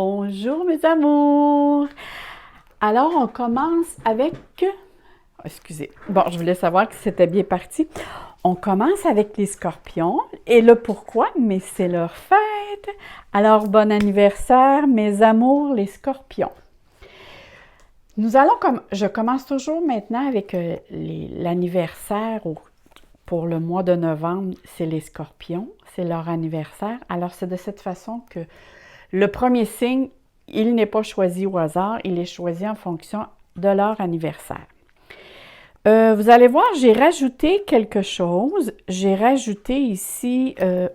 Bonjour mes amours! Alors, on commence avec... Excusez. Bon, je voulais savoir que c'était bien parti. On commence avec les scorpions. Et le pourquoi? Mais c'est leur fête. Alors, bon anniversaire, mes amours, les scorpions. Je commence toujours maintenant avec l'anniversaire pour le mois de novembre. C'est les scorpions. C'est leur anniversaire. Alors, c'est de cette façon que le premier signe, il n'est pas choisi au hasard, il est choisi en fonction de leur anniversaire. Vous allez voir, j'ai rajouté quelque chose. J'ai rajouté ici... je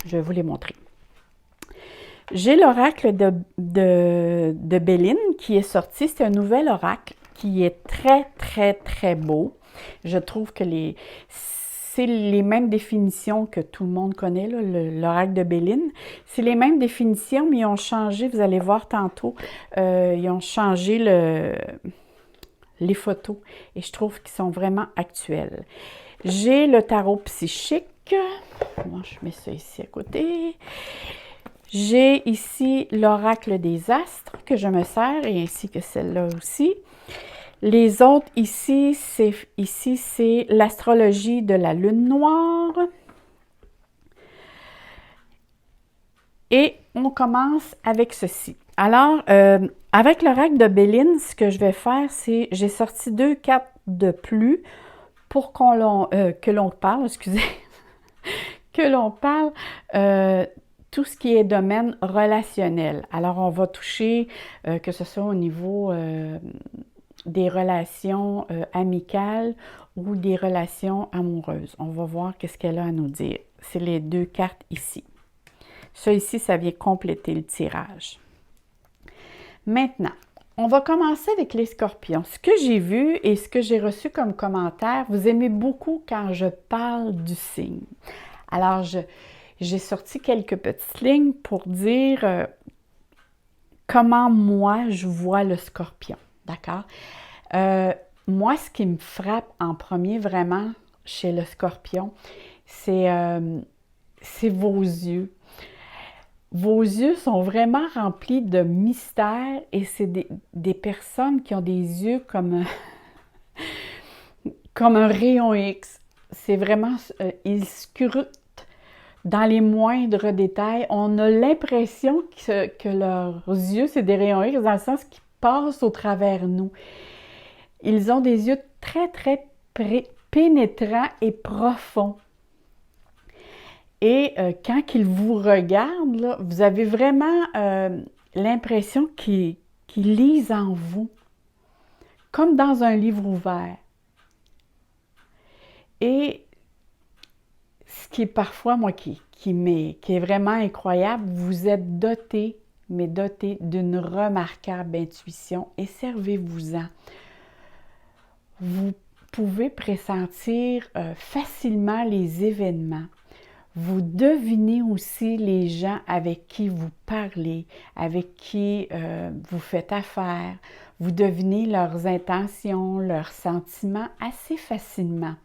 vais vous les montrer. J'ai l'oracle de Béline qui est sorti. C'est un nouvel oracle qui est très, très, très beau. Je trouve que c'est les mêmes définitions que tout le monde connaît, l'oracle de Béline. C'est les mêmes définitions, mais ils ont changé, vous allez voir tantôt, ils ont changé les photos et je trouve qu'ils sont vraiment actuels. J'ai le tarot psychique. Moi, je mets ça ici à côté. J'ai ici l'oracle des astres que je me sers et ainsi que celle-là aussi. Les autres ici, c'est l'astrologie de la lune noire. Et on commence avec ceci. Alors, avec l'oracle de Béline, ce que je vais faire, c'est j'ai sorti 2 cartes de plus pour que l'on parle, excusez, que l'on parle tout ce qui est domaine relationnel. Alors, on va toucher, que ce soit au niveau des relations amicales ou des relations amoureuses. On va voir qu'est-ce qu'elle a à nous dire. C'est les 2 cartes ici. Ça ici, ça vient compléter le tirage. Maintenant, on va commencer avec les scorpions. Ce que j'ai vu et ce que j'ai reçu comme commentaire, vous aimez beaucoup quand je parle du signe. Alors, j'ai sorti quelques petites lignes pour dire comment moi, je vois le scorpion. D'accord? Moi, ce qui me frappe en premier vraiment chez le scorpion, c'est vos yeux. Vos yeux sont vraiment remplis de mystère et c'est des personnes qui ont des yeux comme un rayon X. C'est vraiment, ils scrutent dans les moindres détails. On a l'impression que leurs yeux, c'est des rayons X dans le sens qu'ils passent au travers nous. Ils ont des yeux très, très pénétrants et profonds. Et quand ils vous regardent, là, vous avez vraiment l'impression qu'ils lisent en vous, comme dans un livre ouvert. Et ce qui est parfois, moi, qui est vraiment incroyable, vous êtes doté, mais doté d'une remarquable intuition et servez-vous-en. Vous pouvez pressentir facilement les événements. Vous devinez aussi les gens avec qui vous parlez, avec qui vous faites affaire. Vous devinez leurs intentions, leurs sentiments assez facilement.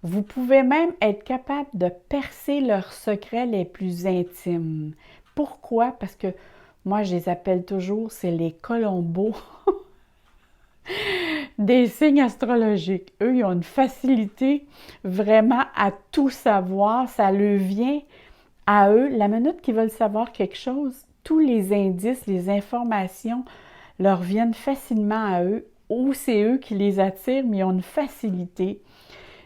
Vous pouvez même être capable de percer leurs secrets les plus intimes. Pourquoi? Parce que moi, je les appelle toujours, c'est les Colombos des signes astrologiques. Eux, ils ont une facilité vraiment à tout savoir. Ça leur vient à eux. La minute qu'ils veulent savoir quelque chose, tous les indices, les informations leur viennent facilement à eux. Ou c'est eux qui les attirent, mais ils ont une facilité.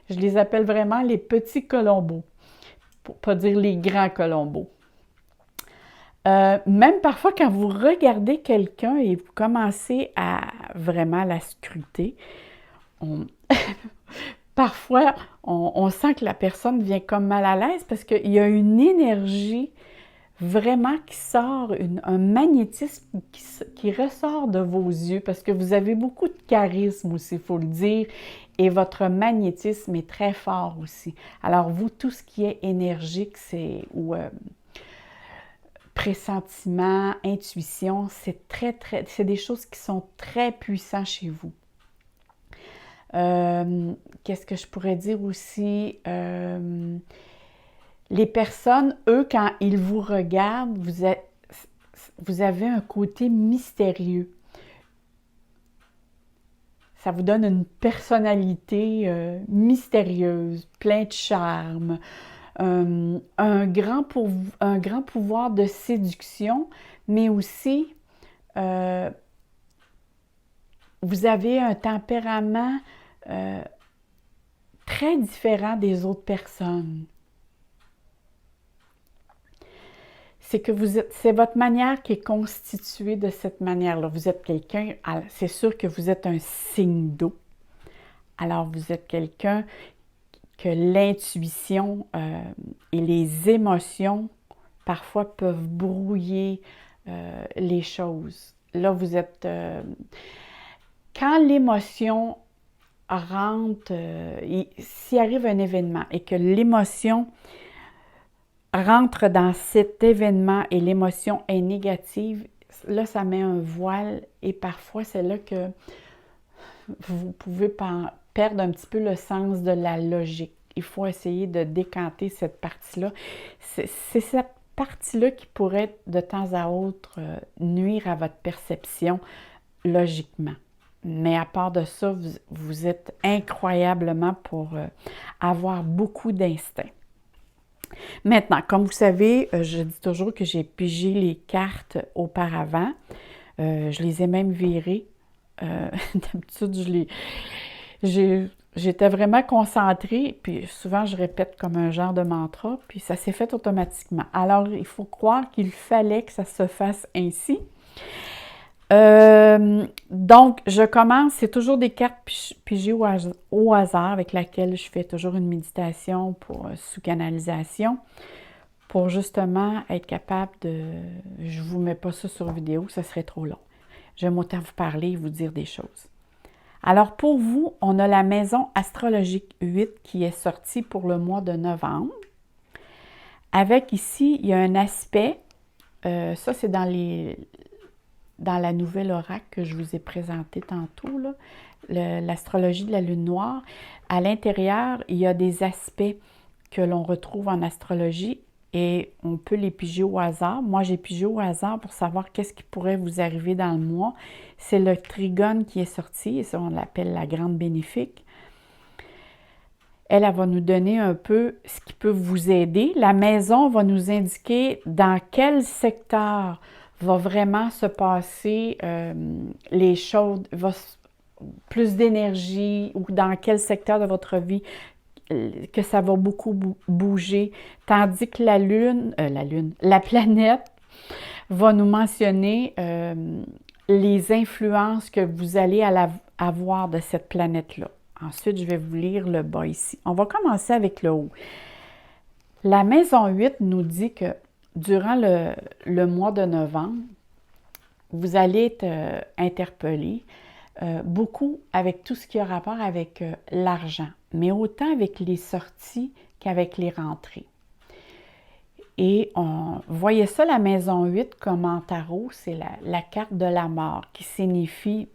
Je les appelle vraiment les petits Colombos, pour ne pas dire les grands Colombos. Même parfois, quand vous regardez quelqu'un et vous commencez à vraiment la scruter, parfois, on sent que la personne vient comme mal à l'aise parce qu'il y a une énergie vraiment qui sort, un magnétisme qui ressort de vos yeux parce que vous avez beaucoup de charisme aussi, il faut le dire, et votre magnétisme est très fort aussi. Alors vous, tout ce qui est énergique, pressentiment, intuition, c'est des choses qui sont très puissantes chez vous. Qu'est-ce que je pourrais dire aussi? Les personnes, eux, quand ils vous regardent, vous avez un côté mystérieux. Ça vous donne une personnalité mystérieuse, plein de charme, un grand pouvoir de séduction, mais aussi vous avez un tempérament très différent des autres personnes. C'est votre manière qui est constituée de cette manière-là. Vous êtes quelqu'un, c'est sûr que vous êtes un signe d'eau. Alors, vous êtes quelqu'un que l'intuition et les émotions, parfois, peuvent brouiller les choses. Là, vous êtes... quand l'émotion rentre, s'il arrive un événement et que l'émotion rentre dans cet événement et l'émotion est négative, là, ça met un voile et parfois, c'est là que vous pouvez perdre un petit peu le sens de la logique. Il faut essayer de décanter cette partie-là. C'est cette partie-là qui pourrait, de temps à autre, nuire à votre perception logiquement. Mais à part de ça, vous êtes incroyablement pour avoir beaucoup d'instinct. Maintenant, comme vous savez, je dis toujours que j'ai pigé les cartes auparavant. Je les ai même virées. D'habitude, j'étais vraiment concentrée, puis souvent je répète comme un genre de mantra, puis ça s'est fait automatiquement. Alors, il faut croire qu'il fallait que ça se fasse ainsi. Donc, je commence, c'est toujours des cartes pigées au hasard avec laquelle je fais toujours une méditation sous canalisation pour justement être capable de... Je ne vous mets pas ça sur vidéo, ça serait trop long. J'aime autant vous parler et vous dire des choses. Alors, pour vous, on a la maison astrologique 8 qui est sortie pour le mois de novembre. Avec ici, il y a un aspect, ça c'est dans la nouvelle oracle que je vous ai présenté tantôt, l'astrologie de la lune noire. À l'intérieur, il y a des aspects que l'on retrouve en astrologie et on peut les piger au hasard. Moi, j'ai pigé au hasard pour savoir qu'est-ce qui pourrait vous arriver dans le mois. C'est le trigone qui est sorti, et ça, on l'appelle la grande bénéfique. Elle va nous donner un peu ce qui peut vous aider. La maison va nous indiquer dans quel secteur va vraiment se passer les choses, plus d'énergie, ou dans quel secteur de votre vie que ça va beaucoup bouger, tandis que la planète va nous mentionner les influences que vous allez avoir de cette planète-là. Ensuite, je vais vous lire le bas ici. On va commencer avec le haut. La maison 8 nous dit que durant le mois de novembre, vous allez être interpellé beaucoup avec tout ce qui a rapport avec l'argent, mais autant avec les sorties qu'avec les rentrées. Et voyez ça, la maison 8 comme en tarot, c'est la carte de la mort qui signifie,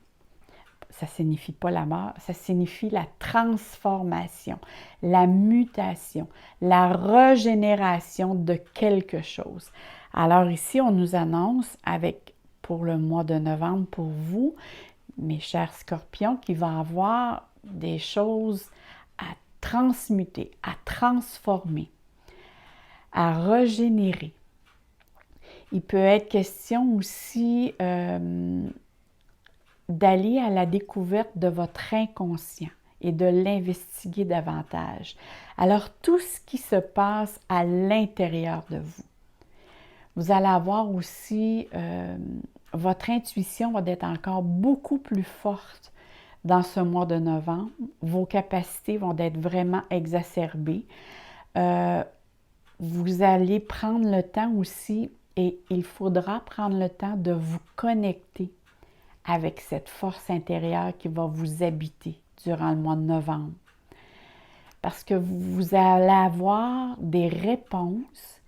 ça ne signifie pas la mort, ça signifie la transformation, la mutation, la régénération de quelque chose. Alors ici, on nous annonce pour le mois de novembre, pour vous, mes chers scorpions, qu'il va avoir des choses à transmuter, à transformer, à régénérer. Il peut être question aussi d'aller à la découverte de votre inconscient et de l'investiguer davantage. Alors, tout ce qui se passe à l'intérieur de vous. Vous allez avoir aussi, votre intuition va être encore beaucoup plus forte dans ce mois de novembre. Vos capacités vont être vraiment exacerbées. Vous allez prendre le temps aussi, et il faudra prendre le temps de vous connecter avec cette force intérieure qui va vous habiter durant le mois de novembre. Parce que vous allez avoir des réponses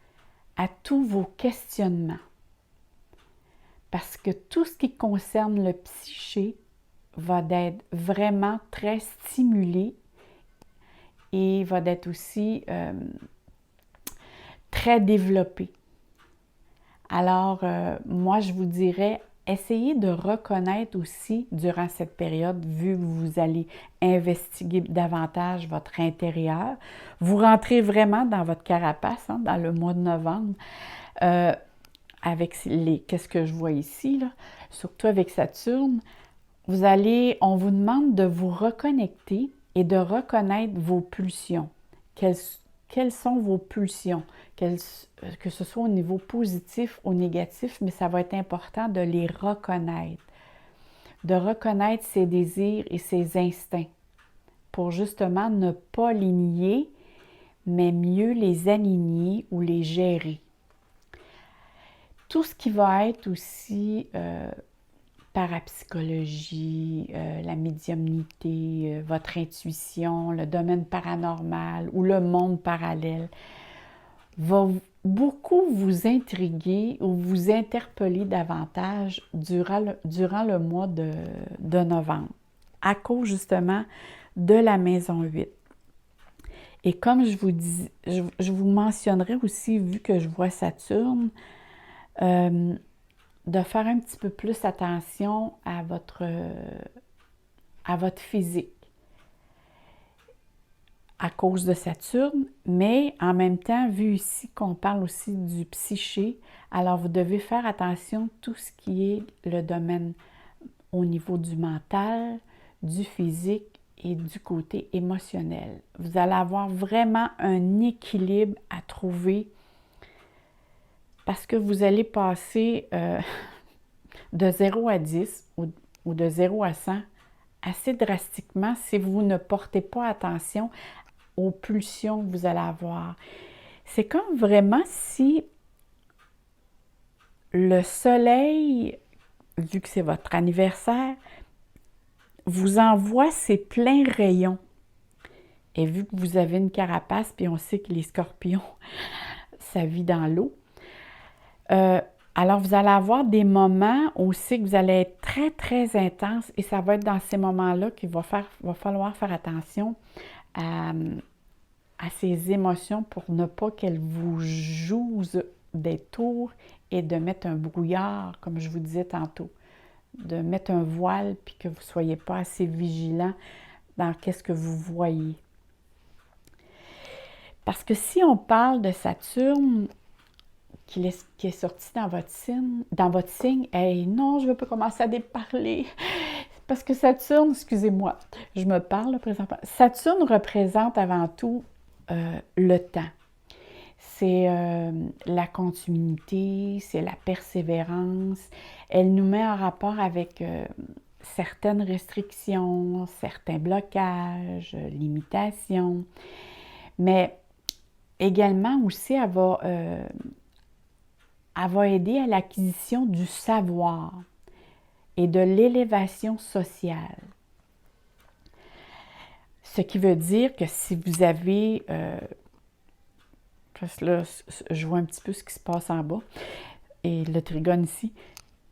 à tous vos questionnements. Parce que tout ce qui concerne le psyché va être vraiment très stimulé et va être aussi très développé. Alors, moi, je vous dirais, essayez de reconnaître aussi durant cette période, vu que vous allez investiguer davantage votre intérieur. Vous rentrez vraiment dans votre carapace, hein, dans le mois de novembre, avec qu'est-ce que je vois ici, là, surtout avec Saturne. On vous demande de vous reconnecter et de reconnaître vos pulsions. Quelles sont vos pulsions? Que ce soit au niveau positif ou négatif, mais ça va être important de les reconnaître. De reconnaître ses désirs et ses instincts pour justement ne pas les nier, mais mieux les aligner ou les gérer. Tout ce qui va être aussi parapsychologie, la médiumnité, votre intuition, le domaine paranormal ou le monde parallèle va beaucoup vous intriguer ou vous interpeller davantage durant le mois de novembre, à cause justement de la maison 8. Et comme je vous dis, je vous mentionnerai aussi, vu que je vois Saturne, de faire un petit peu plus attention à votre physique à cause de Saturne, mais en même temps, vu ici qu'on parle aussi du psyché, alors vous devez faire attention à tout ce qui est le domaine au niveau du mental, du physique et du côté émotionnel. Vous allez avoir vraiment un équilibre à trouver parce que vous allez passer de 0 à 10 ou de 0 à 100 assez drastiquement si vous ne portez pas attention aux pulsions que vous allez avoir. C'est comme vraiment si le soleil, vu que c'est votre anniversaire, vous envoie ses pleins rayons. Et vu que vous avez une carapace, puis on sait que les scorpions, ça vit dans l'eau, alors vous allez avoir des moments aussi que vous allez être très, très intense et ça va être dans ces moments-là qu'il va falloir faire attention à ces émotions pour ne pas qu'elles vous jouent des tours et de mettre un brouillard, comme je vous disais tantôt, de mettre un voile puis que vous ne soyez pas assez vigilant dans qu'est-ce que vous voyez. Parce que si on parle de Saturne qui est sorti dans votre signe, hey, non, je ne veux pas commencer à déparler. Parce que Saturne, excusez-moi, je me parle là, présentement. Saturne représente avant tout le temps. C'est la continuité, c'est la persévérance. Elle nous met en rapport avec certaines restrictions, certains blocages, limitations. Mais également aussi, elle va aider à l'acquisition du savoir et de l'élévation sociale. Ce qui veut dire que si vous avez, parce que là, je vois un petit peu ce qui se passe en bas, et le trigone ici,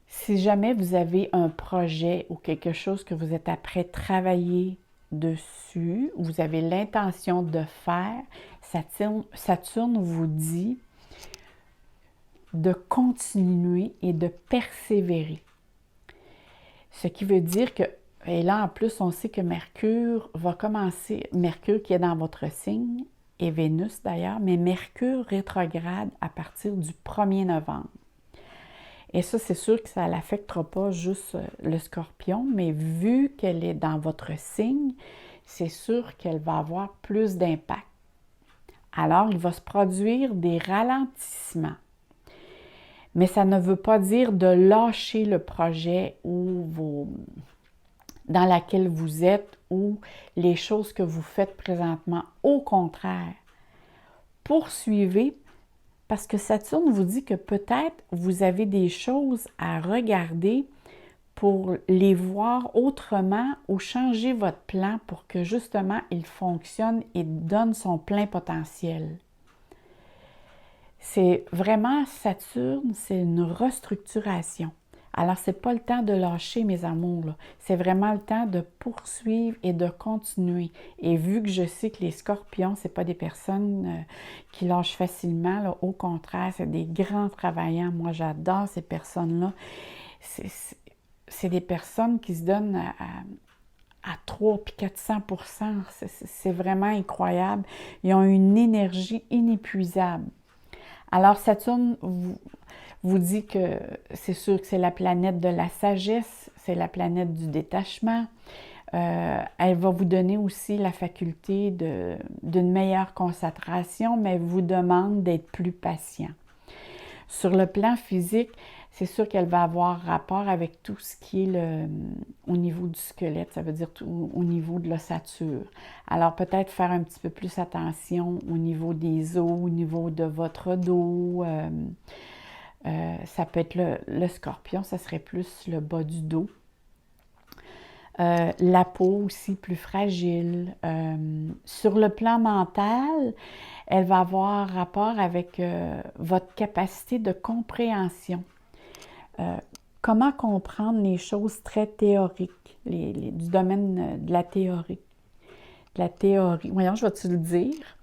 si jamais vous avez un projet ou quelque chose que vous êtes après travailler dessus, ou vous avez l'intention de faire, Saturne vous dit de continuer et de persévérer. Ce qui veut dire que, et là en plus on sait que Mercure qui est dans votre signe, et Vénus d'ailleurs, mais Mercure rétrograde à partir du 1er novembre. Et ça, c'est sûr que ça ne l'affectera pas juste le Scorpion, mais vu qu'elle est dans votre signe, c'est sûr qu'elle va avoir plus d'impact. Alors, il va se produire des ralentissements. Mais ça ne veut pas dire de lâcher le projet dans lequel vous êtes ou les choses que vous faites présentement. Au contraire, poursuivez parce que Saturne vous dit que peut-être vous avez des choses à regarder pour les voir autrement ou changer votre plan pour que justement il fonctionne et donne son plein potentiel. C'est vraiment Saturne, c'est une restructuration. Alors, c'est pas le temps de lâcher, mes amours, là. C'est vraiment le temps de poursuivre et de continuer. Et vu que je sais que les scorpions, c'est pas des personnes qui lâchent facilement, là, au contraire, c'est des grands travaillants. Moi, j'adore ces personnes-là. C'est des personnes qui se donnent à 3 puis 400%. C'est vraiment incroyable. Ils ont une énergie inépuisable. Alors, Saturne vous dit que c'est sûr que c'est la planète de la sagesse, c'est la planète du détachement. Elle va vous donner aussi la faculté d'une meilleure concentration, mais elle vous demande d'être plus patient. Sur le plan physique, c'est sûr qu'elle va avoir rapport avec tout ce qui est au niveau du squelette, ça veut dire tout, au niveau de l'ossature. Alors peut-être faire un petit peu plus attention au niveau des os, au niveau de votre dos. Ça peut être le scorpion, ça serait plus le bas du dos. La peau aussi plus fragile. Sur le plan mental, elle va avoir rapport avec votre capacité de compréhension. Comment comprendre les choses très théoriques, du domaine de la théorie. De la théorie. Voyons, je vais-tu le dire?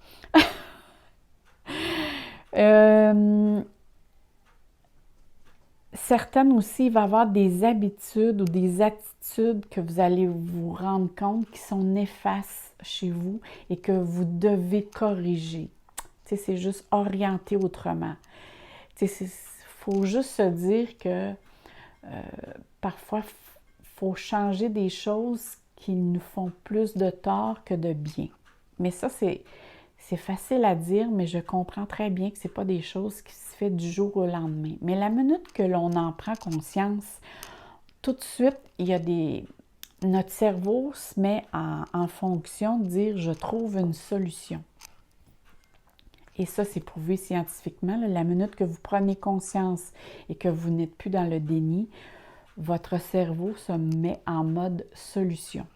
Certaines aussi, il va y avoir des habitudes ou des attitudes que vous allez vous rendre compte qui sont néfastes chez vous et que vous devez corriger. Tu sais, c'est juste orienter autrement. Tu sais, il faut juste se dire que parfois, il faut changer des choses qui nous font plus de tort que de bien. Mais ça, c'est facile à dire, mais je comprends très bien que ce n'est pas des choses qui se font du jour au lendemain. Mais la minute que l'on en prend conscience, tout de suite, il y a notre cerveau se met en fonction de dire « je trouve une solution ». Et ça, c'est prouvé scientifiquement. Là, la minute que vous prenez conscience et que vous n'êtes plus dans le déni, votre cerveau se met en mode solution.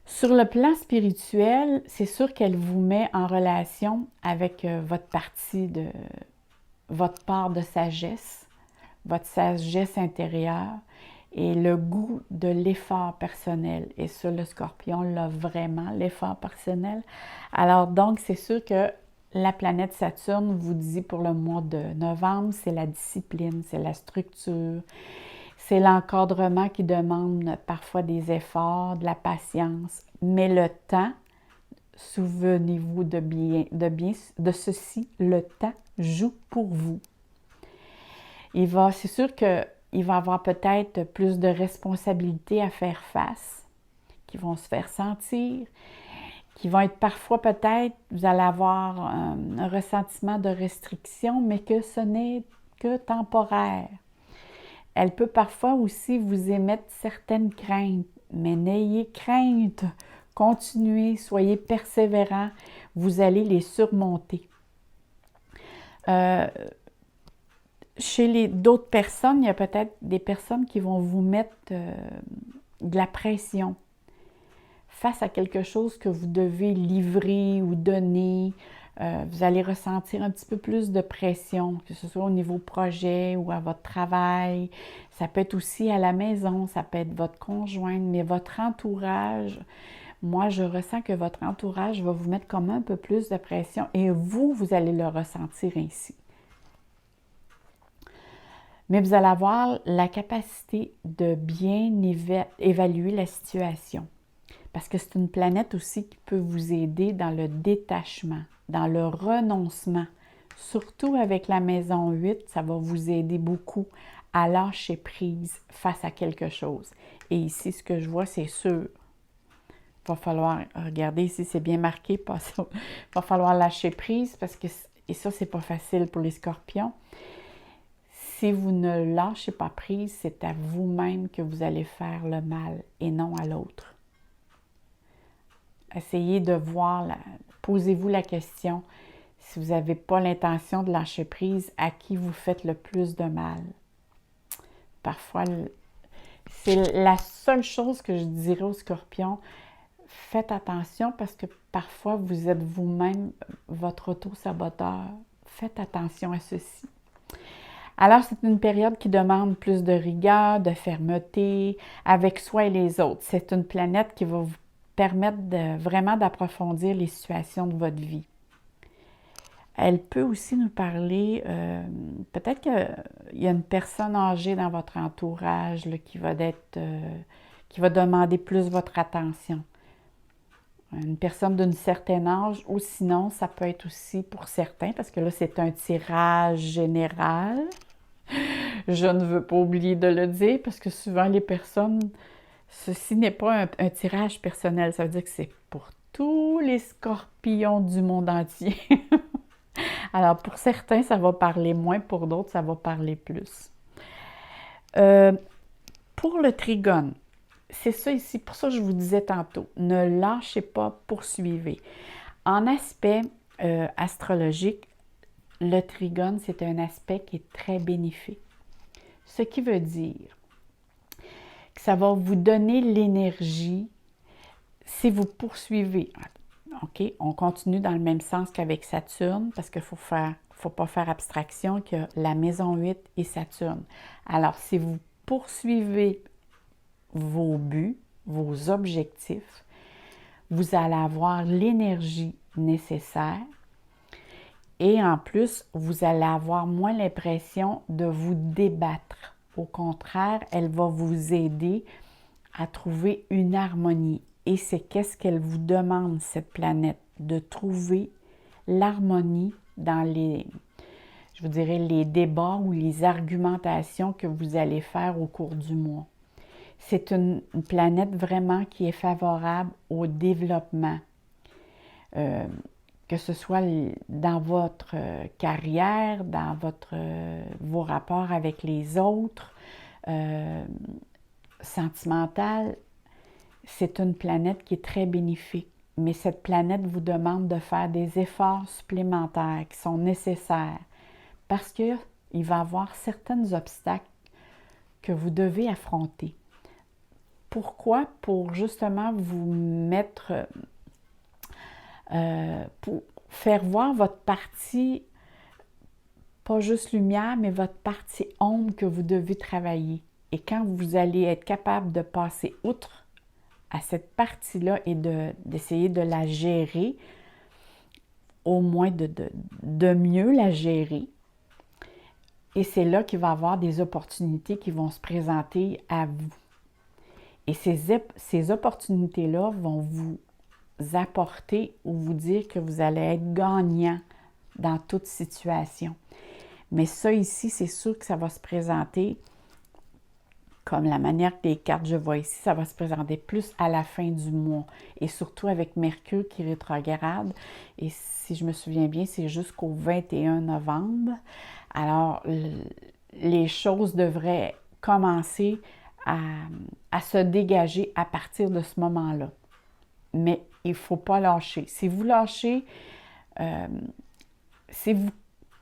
Sur le plan spirituel, c'est sûr qu'elle vous met en relation avec votre part de sagesse, votre sagesse intérieure et le goût de l'effort personnel. Et ça, le scorpion l'a vraiment, l'effort personnel. Alors donc, c'est sûr que la planète Saturne vous dit pour le mois de novembre, c'est la discipline, c'est la structure, c'est l'encadrement qui demande parfois des efforts, de la patience, mais le temps, souvenez-vous de ceci, le temps joue pour vous. C'est sûr qu'il va avoir peut-être plus de responsabilités à faire face, qui vont se faire sentir, qui vont être parfois peut-être, vous allez avoir un ressentiment de restriction, mais que ce n'est que temporaire. Elle peut parfois aussi vous émettre certaines craintes, mais n'ayez crainte, continuez, soyez persévérants, vous allez les surmonter. Chez d'autres personnes, il y a peut-être des personnes qui vont vous mettre de la pression face à quelque chose que vous devez livrer ou donner. Vous allez ressentir un petit peu plus de pression, que ce soit au niveau projet ou à votre travail. Ça peut être aussi à la maison, ça peut être votre conjointe, mais votre entourage. Moi, je ressens que votre entourage va vous mettre comme un peu plus de pression et vous allez le ressentir ainsi. Mais vous allez avoir la capacité de bien évaluer la situation. Parce que c'est une planète aussi qui peut vous aider dans le détachement, dans le renoncement. Surtout avec la maison 8, ça va vous aider beaucoup à lâcher prise face à quelque chose. Et ici, ce que je vois, c'est sûr. Il va falloir regarder si c'est bien marqué. Il va falloir lâcher prise parce que, et ça, c'est pas facile pour les scorpions. Si vous ne lâchez pas prise, c'est à vous-même que vous allez faire le mal et non à l'autre. Essayez de voir, posez-vous la question, si vous n'avez pas l'intention de lâcher prise, à qui vous faites le plus de mal. Parfois, c'est la seule chose que je dirais aux scorpions, faites attention parce que parfois vous êtes vous-même votre auto-saboteur. Faites attention à ceci. Alors, c'est une période qui demande plus de rigueur, de fermeté avec soi et les autres. C'est une planète qui va vous permettre vraiment d'approfondir les situations de votre vie. Elle peut aussi nous parler, peut-être qu'il y a une personne âgée dans votre entourage là, qui va demander plus votre attention. Une personne d'un certain âge, ou sinon, ça peut être aussi pour certains, parce que là, c'est un tirage général. Je ne veux pas oublier de le dire, parce que souvent, les personnes, ceci n'est pas un tirage personnel, ça veut dire que c'est pour tous les scorpions du monde entier. Alors, pour certains, ça va parler moins, pour d'autres, ça va parler plus. Euh, pour le trigone, c'est ça ici, pour ça que je vous disais tantôt, ne lâchez pas, poursuivez. En aspect astrologique, le trigone, c'est un aspect qui est très bénéfique. Ce qui veut dire que ça va vous donner l'énergie si vous poursuivez. OK, on continue dans le même sens qu'avec Saturne, parce qu'il faut pas faire abstraction que la maison 8 est Saturne. Alors, si vous poursuivez vos buts, vos objectifs, vous allez avoir l'énergie nécessaire et en plus, vous allez avoir moins l'impression de vous débattre. Au contraire, elle va vous aider à trouver une harmonie. Et c'est qu'est-ce qu'elle vous demande, cette planète, de trouver l'harmonie dans je vous dirais, les débats ou les argumentations que vous allez faire au cours du mois. C'est une planète vraiment qui est favorable au développement, que ce soit dans votre carrière, dans vos rapports avec les autres, sentimental. C'est une planète qui est très bénéfique, mais cette planète vous demande de faire des efforts supplémentaires qui sont nécessaires parce qu'il va y avoir certains obstacles que vous devez affronter. Pourquoi? Pour justement vous mettre, pour faire voir votre partie, pas juste lumière, mais votre partie ombre que vous devez travailler. Et quand vous allez être capable de passer outre à cette partie-là et d'essayer de la gérer, au moins de mieux la gérer, et c'est là qu'il va y avoir des opportunités qui vont se présenter à vous. Et ces opportunités-là vont vous apporter ou vous dire que vous allez être gagnant dans toute situation. Mais ça ici, c'est sûr que ça va se présenter comme la manière que les cartes je vois ici, ça va se présenter plus à la fin du mois. Et surtout avec Mercure qui rétrograde. Et si je me souviens bien, c'est jusqu'au 21 novembre. Alors, les choses devraient commencer à se dégager à partir de ce moment-là. Mais il ne faut pas lâcher. Si vous lâchez, si vous ne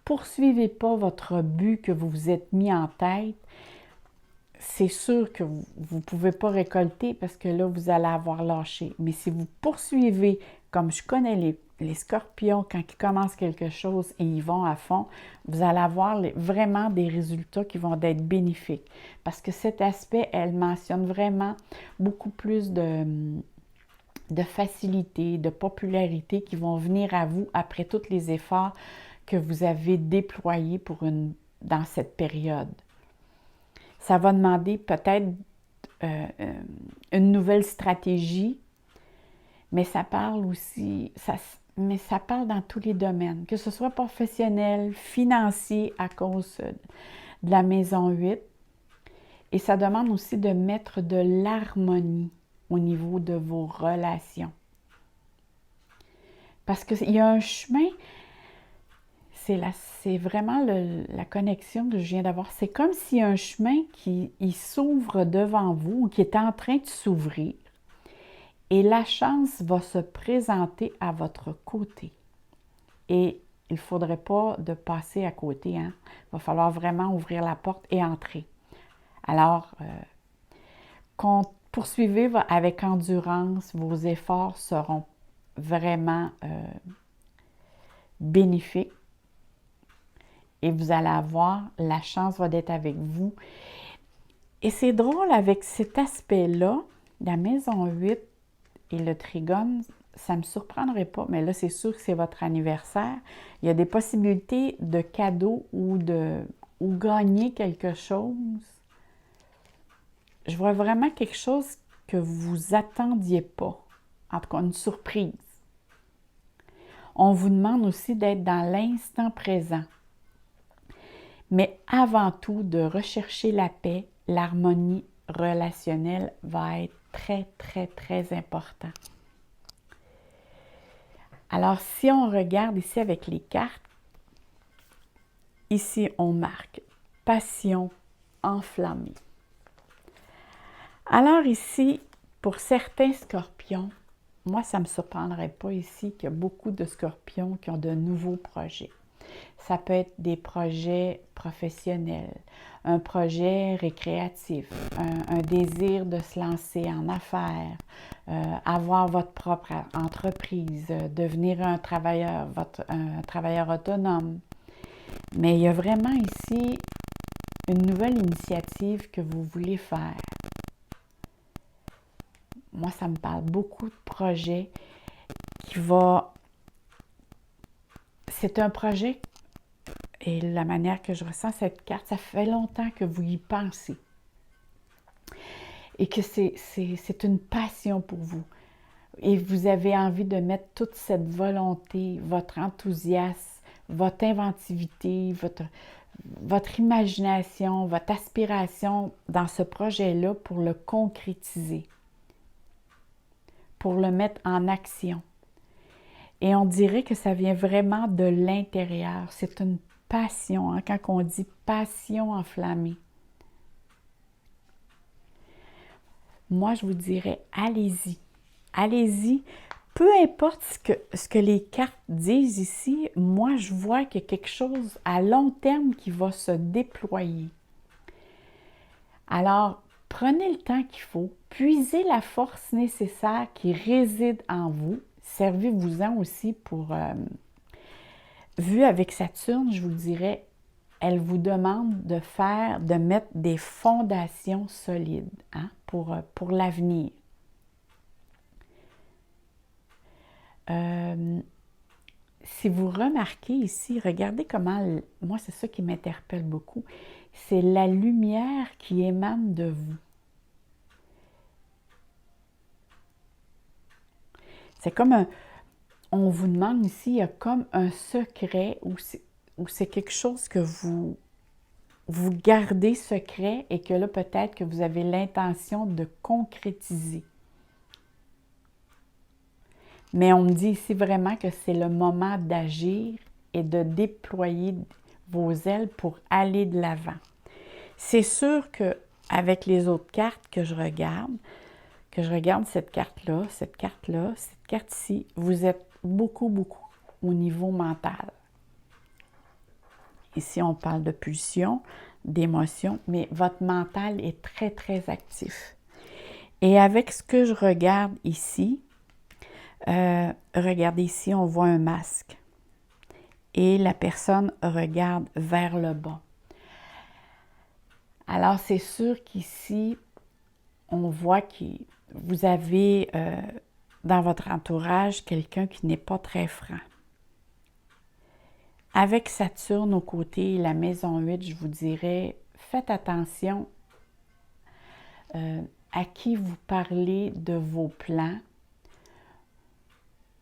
poursuivez pas votre but que vous vous êtes mis en tête, c'est sûr que vous ne pouvez pas récolter parce que là, vous allez avoir lâché. Mais si vous poursuivez, comme je connais les scorpions, quand ils commencent quelque chose et ils vont à fond, vous allez avoir vraiment des résultats qui vont être bénéfiques. Parce que cet aspect, elle mentionne vraiment beaucoup plus de facilité, de popularité qui vont venir à vous après tous les efforts que vous avez déployés dans cette période. Ça va demander peut-être une nouvelle stratégie, mais ça parle aussi, mais ça parle dans tous les domaines, que ce soit professionnel, financier à cause de la maison 8. Et ça demande aussi de mettre de l'harmonie au niveau de vos relations. Parce qu'il y a un chemin, c'est vraiment la connexion que je viens d'avoir. C'est comme s'il y a un chemin qui s'ouvre devant vous ou qui est en train de s'ouvrir et la chance va se présenter à votre côté. Et il ne faudrait pas de passer à côté. Hein? Il va falloir vraiment ouvrir la porte et entrer. Alors, poursuivez avec endurance. Vos efforts seront vraiment bénéfiques. et vous allez avoir, la chance va d'être avec vous. Et c'est drôle avec cet aspect-là, la maison 8 et le trigone, ça ne me surprendrait pas, mais là, c'est sûr que c'est votre anniversaire. Il y a des possibilités de cadeaux ou gagner quelque chose. Je vois vraiment quelque chose que vous attendiez pas. En tout cas, une surprise. On vous demande aussi d'être dans l'instant présent. Mais avant tout, de rechercher la paix, l'harmonie relationnelle va être très, très, très important. Alors, si on regarde ici avec les cartes, ici, on marque passion enflammée. Alors ici, pour certains scorpions, moi, ça ne me surprendrait pas ici qu'il y a beaucoup de scorpions qui ont de nouveaux projets. Ça peut être des projets professionnels, un projet récréatif, un désir de se lancer en affaires, avoir votre propre entreprise, devenir un travailleur autonome. Mais il y a vraiment ici une nouvelle initiative que vous voulez faire. Moi, ça me parle beaucoup de projets qui va... C'est un projet, et la manière que je ressens cette carte, ça fait longtemps que vous y pensez. Et que c'est une passion pour vous. Et vous avez envie de mettre toute cette volonté, votre enthousiasme, votre inventivité, votre imagination, votre aspiration dans ce projet-là pour le concrétiser, pour le mettre en action. Et on dirait que ça vient vraiment de l'intérieur. C'est une passion, hein, quand on dit passion enflammée. Moi, je vous dirais, allez-y. Allez-y. Peu importe ce que les cartes disent ici, moi, je vois qu'il y a quelque chose à long terme qui va se déployer. Alors, prenez le temps qu'il faut, puisez la force nécessaire qui réside en vous. Servez-vous-en aussi pour... vu avec Saturne, je vous dirais, elle vous demande de mettre des fondations solides, hein, pour l'avenir. Si vous remarquez ici, regardez comment, moi c'est ça qui m'interpelle beaucoup, c'est la lumière qui émane de vous. C'est comme on vous demande ici, il y a comme un secret ou c'est quelque chose que vous gardez secret et que là peut-être que vous avez l'intention de concrétiser. Mais on me dit ici vraiment que c'est le moment d'agir et de déployer vos ailes pour aller de l'avant. C'est sûr qu'avec les autres cartes que je regarde cette carte-là, cette carte-ci, vous êtes beaucoup, beaucoup au niveau mental. Ici, on parle de pulsion, d'émotion, mais votre mental est très, très actif. Et avec ce que je regarde ici, regardez ici, on voit un masque. Et la personne regarde vers le bas. Alors, c'est sûr qu'ici, on voit que vous avez dans votre entourage quelqu'un qui n'est pas très franc. Avec Saturne aux côtés, la maison 8, je vous dirais, faites attention à qui vous parlez de vos plans.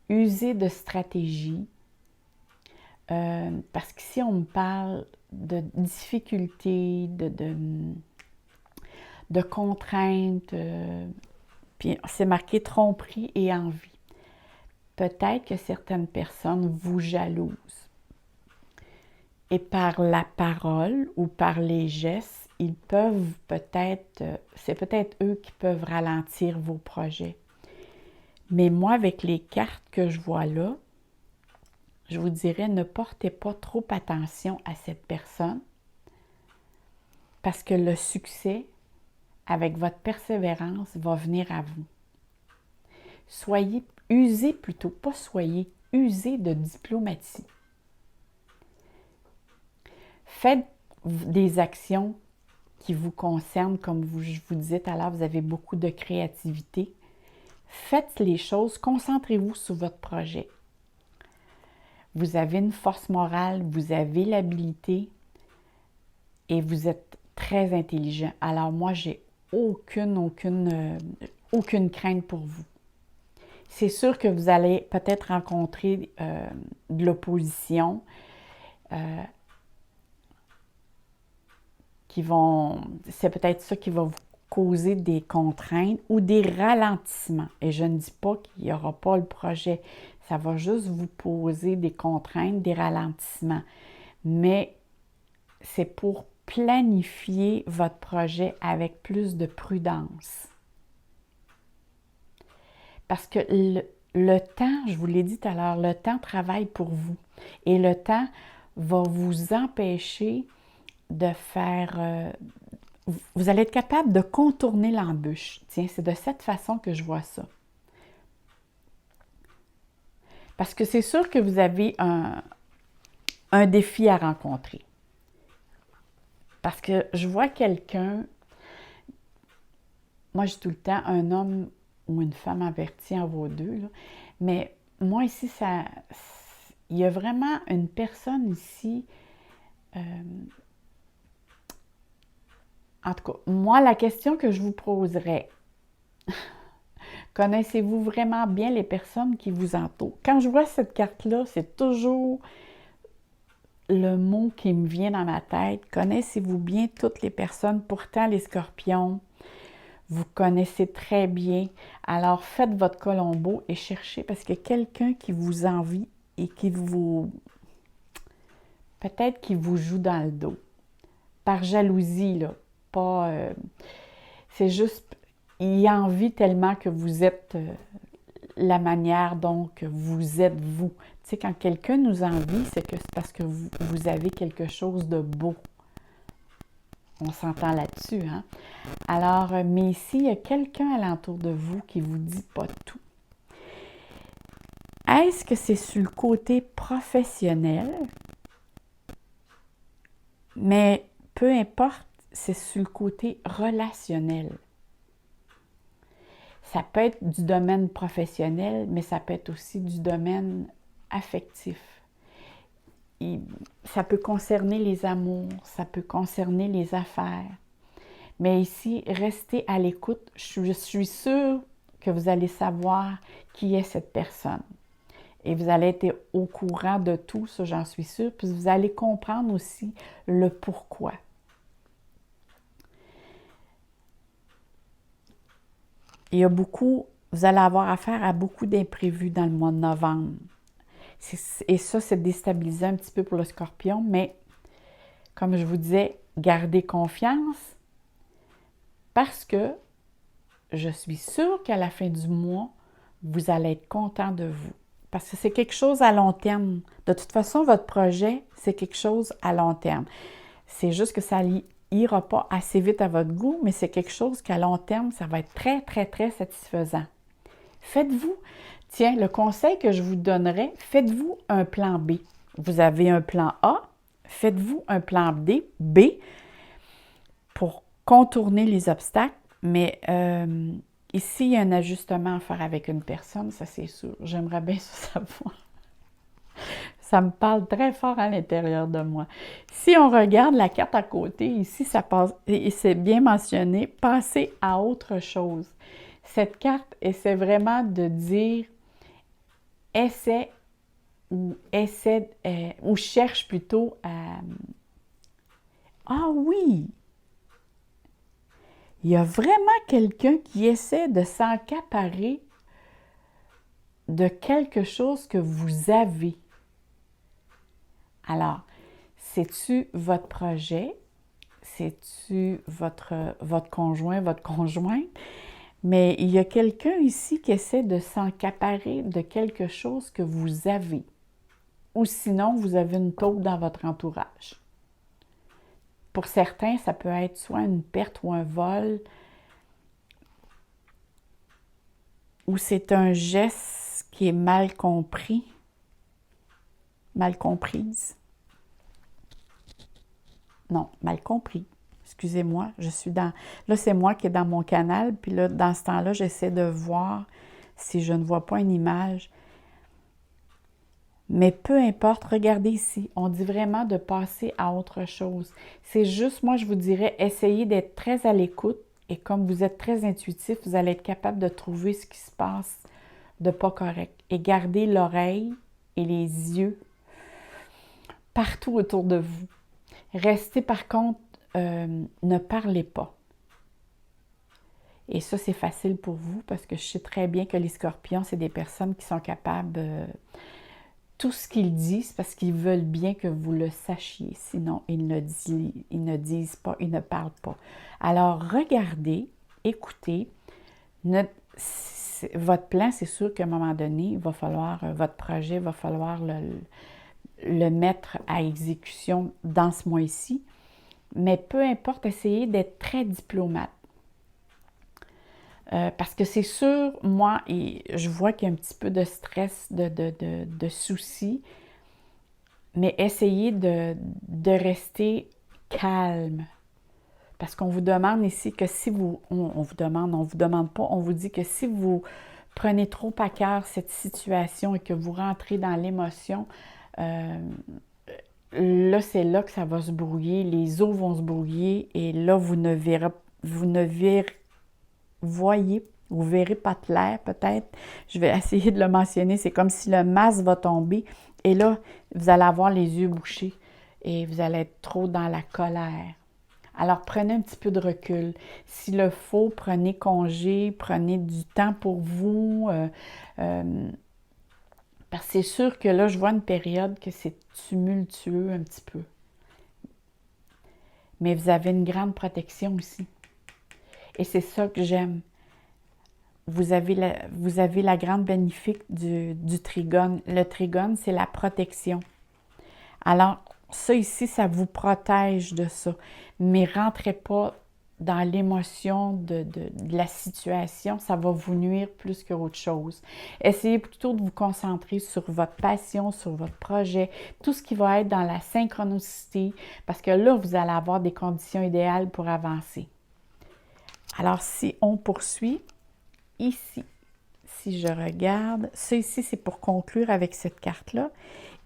Usez de stratégie. Parce qu'ici, on me parle de difficultés, de contraintes, puis c'est marqué tromperie et envie. Peut-être que certaines personnes vous jalousent. Et par la parole ou par les gestes, ils peuvent peut-être, c'est peut-être eux qui peuvent ralentir vos projets. Mais moi, avec les cartes que je vois là, je vous dirais, ne portez pas trop attention à cette personne parce que le succès, avec votre persévérance, va venir à vous. Usez plutôt, pas soyez, usez de diplomatie. Faites des actions qui vous concernent, comme je vous disais tout à l'heure, vous avez beaucoup de créativité. Faites les choses, concentrez-vous sur votre projet. Vous avez une force morale, vous avez l'habilité et vous êtes très intelligent. Alors moi, j'ai aucune crainte pour vous. C'est sûr que vous allez peut-être rencontrer de l'opposition c'est peut-être ça qui va vous causer des contraintes ou des ralentissements. Et je ne dis pas qu'il n'y aura pas le projet. Ça va juste vous poser des contraintes, des ralentissements. Mais c'est pour planifier votre projet avec plus de prudence. Parce que le temps, je vous l'ai dit tout à l'heure, le temps travaille pour vous. Et le temps va vous empêcher de faire... vous allez être capable de contourner l'embûche. Tiens, c'est de cette façon que je vois ça. Parce que c'est sûr que vous avez un défi à rencontrer. Parce que je vois quelqu'un, moi je dis tout le temps, un homme ou une femme avertie en vaut deux, là. Mais moi ici, il y a vraiment une personne ici, en tout cas, moi la question que je vous poserais, connaissez-vous vraiment bien les personnes qui vous entourent? Quand je vois cette carte-là, c'est toujours le mot qui me vient dans ma tête. Connaissez-vous bien toutes les personnes? Pourtant, les scorpions, vous connaissez très bien. Alors, faites votre Colombo et cherchez parce que quelqu'un qui vous envie et qui vous... peut-être qui vous joue dans le dos. Par jalousie, là. Pas... c'est juste... il envie tellement que vous êtes la manière dont vous êtes vous. Tu sais, quand quelqu'un nous envie, c'est parce que vous avez quelque chose de beau. On s'entend là-dessus, hein? Alors, mais ici, il y a quelqu'un alentour de vous qui vous dit pas tout. Est-ce que c'est sur le côté professionnel? Mais peu importe, c'est sur le côté relationnel. Ça peut être du domaine professionnel, mais ça peut être aussi du domaine affectif. Ça peut concerner les amours, ça peut concerner les affaires. Mais ici, restez à l'écoute. Je suis sûre que vous allez savoir qui est cette personne. Et vous allez être au courant de tout, ça j'en suis sûre. Puis vous allez comprendre aussi le pourquoi. Il y a beaucoup, vous allez avoir affaire à beaucoup d'imprévus dans le mois de novembre. Et ça, c'est déstabilisant un petit peu pour le scorpion, mais comme je vous disais, gardez confiance parce que je suis sûre qu'à la fin du mois, vous allez être content de vous. Parce que c'est quelque chose à long terme. De toute façon, votre projet, c'est quelque chose à long terme. C'est juste que ça n'ira pas assez vite à votre goût, mais c'est quelque chose qu'à long terme, ça va être très, très, très satisfaisant. Faites-vous, tiens, le conseil que je vous donnerais, faites-vous un plan B. Vous avez un plan A, faites-vous un plan B pour contourner les obstacles, mais ici, il y a un ajustement à faire avec une personne, ça c'est sûr. J'aimerais bien ça savoir. Ça me parle très fort à l'intérieur de moi. Si on regarde la carte à côté, ici, ça passe, et c'est bien mentionné, passez à autre chose. Cette carte essaie vraiment de dire essaie ou cherche plutôt à... Ah oui! Il y a vraiment quelqu'un qui essaie de s'accaparer de quelque chose que vous avez. Alors, c'est-tu votre projet? C'est-tu votre conjoint, votre conjointe? Mais il y a quelqu'un ici qui essaie de s'accaparer de quelque chose que vous avez. Ou sinon, vous avez une taupe dans votre entourage. Pour certains, ça peut être soit une perte ou un vol, ou c'est un geste qui est mal compris, mal comprise. Non, mal compris. Excusez-moi, je suis dans... Là, c'est moi qui est dans mon canal, puis là, dans ce temps-là, j'essaie de voir si je ne vois pas une image. Mais peu importe, regardez ici, on dit vraiment de passer à autre chose. C'est juste, moi, je vous dirais, essayez d'être très à l'écoute et comme vous êtes très intuitif, vous allez être capable de trouver ce qui se passe de pas correct. Et gardez l'oreille et les yeux partout autour de vous. Restez par contre, ne parlez pas. Et ça, c'est facile pour vous parce que je sais très bien que les scorpions, c'est des personnes qui sont capables... tout ce qu'ils disent parce qu'ils veulent bien que vous le sachiez. Sinon, ils ne disent pas, ils ne parlent pas. Alors, regardez, écoutez. Votre plan, c'est sûr qu'à un moment donné, il va falloir, votre projet, il va falloir le mettre à exécution dans ce mois-ci. Mais peu importe, essayez d'être très diplomate. Parce que c'est sûr, moi, et je vois qu'il y a un petit peu de stress, de soucis, mais essayez de rester calme. Parce qu'on vous demande ici que si vous... On vous demande pas, on vous dit que si vous prenez trop à cœur cette situation et que vous rentrez dans l'émotion, là, c'est là que ça va se brouiller, les eaux vont se brouiller et là, vous ne vous verrez pas clair peut-être. Je vais essayer de le mentionner. C'est comme si le masque va tomber et là, vous allez avoir les yeux bouchés et vous allez être trop dans la colère. Alors, prenez un petit peu de recul. S'il le faut, prenez congé, prenez du temps pour vous. Parce que c'est sûr que là, je vois une période que c'est tumultueux un petit peu. Mais vous avez une grande protection aussi. Et c'est ça que j'aime. Vous avez la grande bénéfique du trigone. Le trigone, c'est la protection. Alors, ça ici, ça vous protège de ça. Mais rentrez pas dans l'émotion de la situation. Ça va vous nuire plus qu'autre chose. Essayez plutôt de vous concentrer sur votre passion, sur votre projet, tout ce qui va être dans la synchronicité, parce que là, vous allez avoir des conditions idéales pour avancer. Alors, si on poursuit, ici, si je regarde, ça ici, c'est pour conclure avec cette carte-là.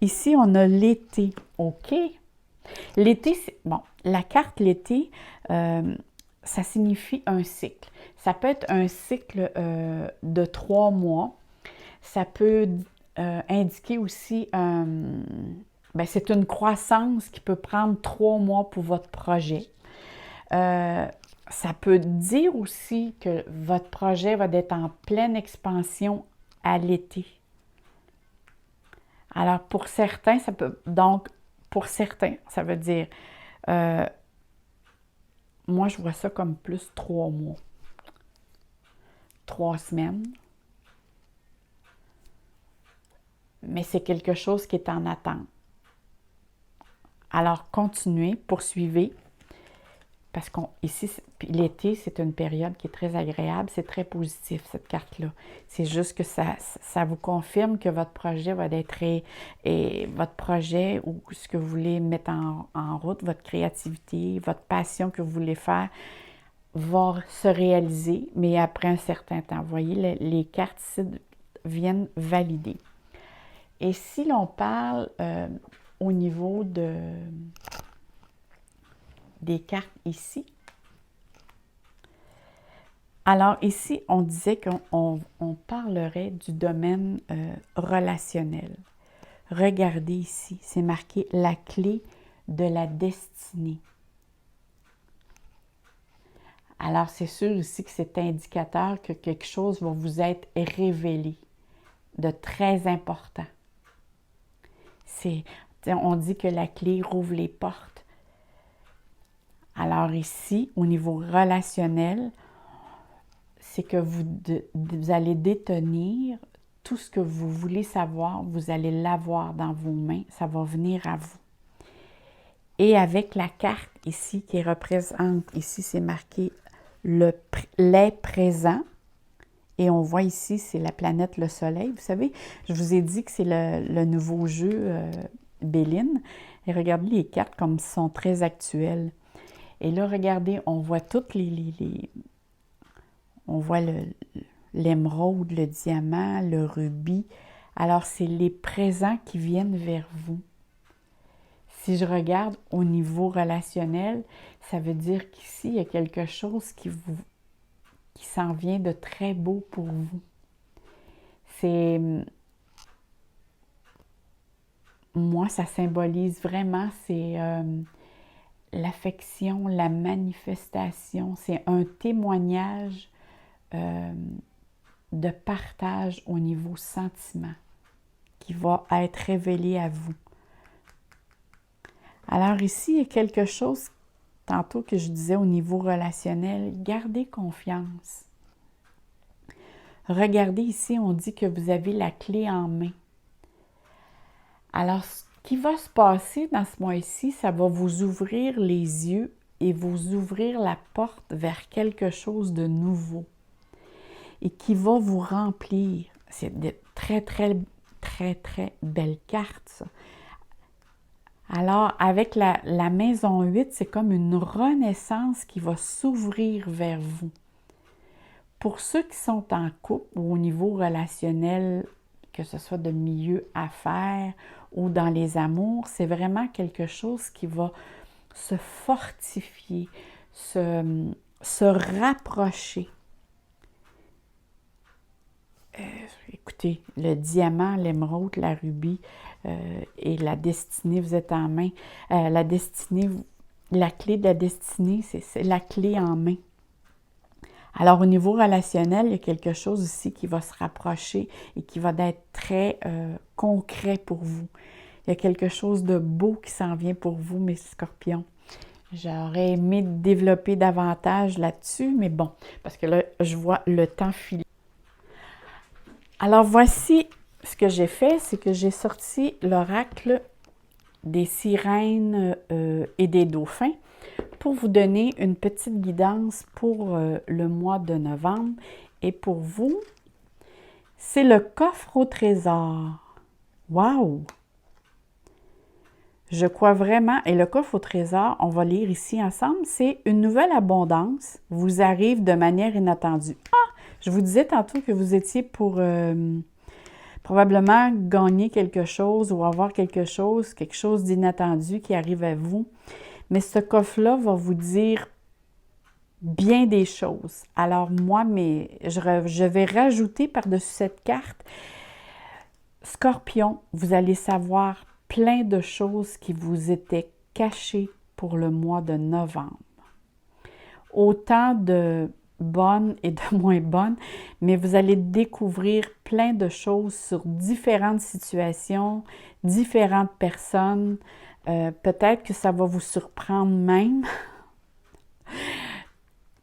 Ici, on a l'été, OK? L'été, bon, la carte l'été, ça signifie un cycle. Ça peut être un cycle de 3 mois. Ça peut indiquer aussi, c'est une croissance qui peut prendre 3 mois pour votre projet. Ça peut dire aussi que votre projet va être en pleine expansion à l'été. Alors, pour certains, ça peut... Donc, pour certains, ça veut dire... moi, je vois ça comme plus 3 mois. 3 semaines. Mais c'est quelque chose qui est en attente. Alors, continuez, poursuivez. Parce qu'ici, l'été, c'est une période qui est très agréable. C'est très positif, cette carte-là. C'est juste que ça vous confirme que votre projet va être... Et votre projet ou ce que vous voulez mettre en route, votre créativité, votre passion que vous voulez faire, va se réaliser, mais après un certain temps. Vous voyez, les cartes ici viennent valider. Et si l'on parle au niveau des cartes ici, alors ici, on disait qu'on parlerait du domaine relationnel. Regardez ici, c'est marqué « la clé de la destinée ». Alors, c'est sûr ici que c'est indicateur que quelque chose va vous être révélé de très important. On dit que la clé rouvre les portes. Alors ici, au niveau relationnel, c'est que vous allez détenir tout ce que vous voulez savoir, vous allez l'avoir dans vos mains, ça va venir à vous. Et avec la carte ici qui représente, ici c'est marqué les présents, et on voit ici, c'est la planète, le soleil. Vous savez, je vous ai dit que c'est le nouveau jeu Béline, Et regardez les cartes comme sont très actuelles. Et là, regardez, on voit toutes on voit l'émeraude, le diamant, le rubis. Alors, c'est les présents qui viennent vers vous. Si je regarde au niveau relationnel, ça veut dire qu'ici, il y a quelque chose qui s'en vient de très beau pour vous. Moi, ça symbolise vraiment, c'est l'affection, la manifestation. C'est un témoignage de partage au niveau sentiment qui va être révélé à vous. Alors ici, il y a quelque chose, tantôt que je disais au niveau relationnel, gardez confiance. Regardez ici, on dit que vous avez la clé en main. Alors, ce qui va se passer dans ce mois-ci, ça va vous ouvrir les yeux et vous ouvrir la porte vers quelque chose de nouveau et qui va vous remplir. C'est de très, très, très, très belles cartes, ça. Alors, avec la maison 8, c'est comme une renaissance qui va s'ouvrir vers vous. Pour ceux qui sont en couple ou au niveau relationnel, que ce soit de milieu affaires ou dans les amours, c'est vraiment quelque chose qui va se fortifier, se rapprocher. Écoutez, le diamant, l'émeraude, la rubis et la destinée, vous êtes en main. La destinée, la clé de la destinée, c'est la clé en main. Alors, au niveau relationnel, il y a quelque chose ici qui va se rapprocher et qui va être très concret pour vous. Il y a quelque chose de beau qui s'en vient pour vous, mes scorpions. J'aurais aimé développer davantage là-dessus, mais bon, parce que là, je vois le temps filer. Alors, voici ce que j'ai fait, c'est que j'ai sorti l'oracle des sirènes et des dauphins pour vous donner une petite guidance pour le mois de novembre. Et pour vous, c'est le coffre au trésor. Wow! Je crois vraiment, et le coffre au trésor, on va lire ici ensemble, c'est une nouvelle abondance vous arrive de manière inattendue. Ah! Je vous disais tantôt que vous étiez pour probablement gagner quelque chose ou avoir quelque chose d'inattendu qui arrive à vous. Mais ce coffre-là va vous dire bien des choses. Alors moi, je vais rajouter par-dessus cette carte, Scorpion, vous allez savoir plein de choses qui vous étaient cachées pour le mois de novembre. Autant de bonnes et de moins bonnes, mais vous allez découvrir plein de choses sur différentes situations, différentes personnes. Peut-être que ça va vous surprendre même.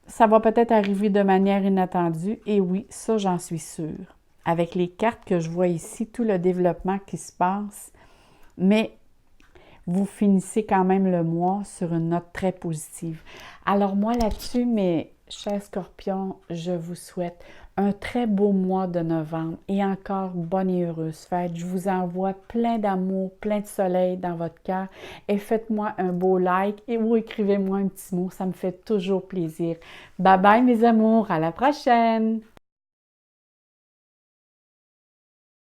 Ça va peut-être arriver de manière inattendue. Et oui, ça, j'en suis sûre. Avec les cartes que je vois ici, tout le développement qui se passe. Mais vous finissez quand même le mois sur une note très positive. Alors moi, là-dessus, mes chers scorpions, je vous souhaite un très beau mois de novembre et encore bonne et heureuse fête. Je vous envoie plein d'amour, plein de soleil dans votre cœur et faites-moi un beau like ou écrivez-moi un petit mot, ça me fait toujours plaisir. Bye bye mes amours, à la prochaine!